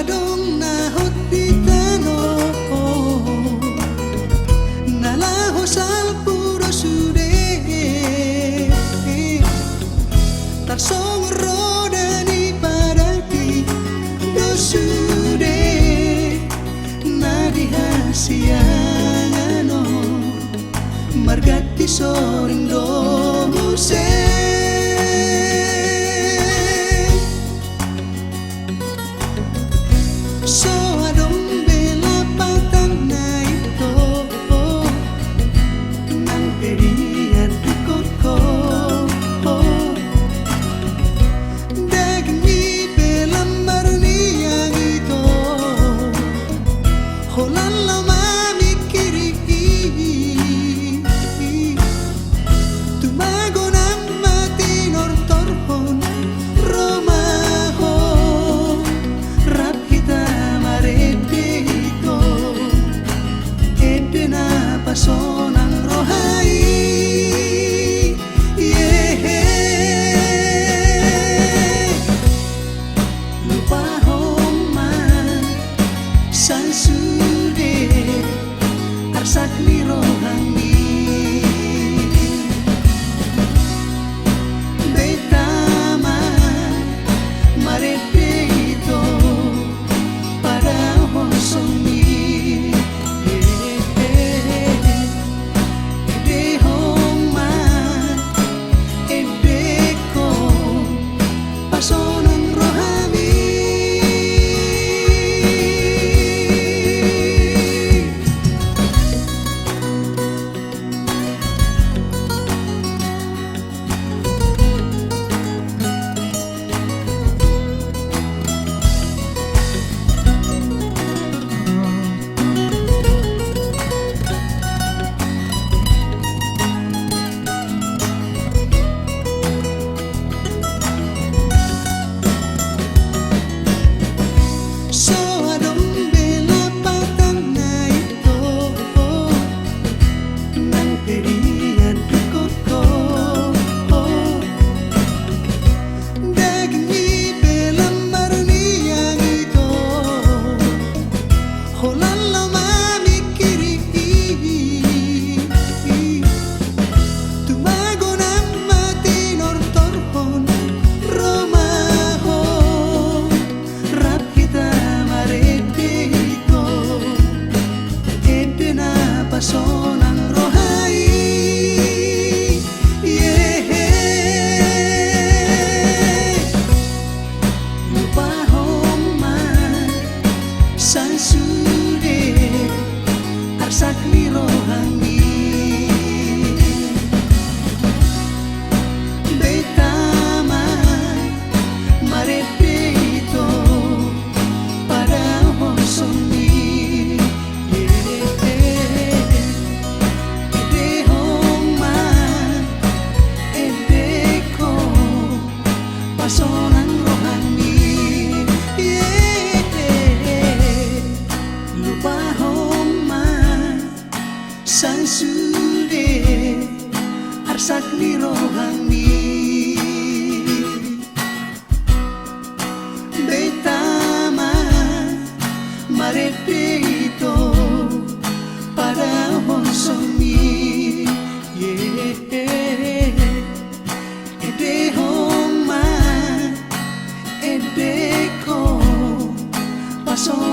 adong nahot pitano nalahos al puro sude tarsong roda ni padati do sude nadihasiano margati soring do muse so adong bela patang na ito nang periat ikot ko dagni bela marniang ito holan lamami kiri tumago ng matinor torhon romaho rap kita maredito ede na pasonang rohai lupa man san sude arsak ni rohani betama maredito para hosoni pasonang rohani so adong bela patang na ito nang periat ikot ko dagni bela marniang ito holan lamami kiri tumago ng matinor torhon romaho rap kita maredito ede na pasonang rohai lupa man san sude arsak ni rohani betama maredito para hosoni ede man ede ko pasonang rohani lupa man san sude arsak ni rohani betama maredito para hosoni ede man ede ko pasonang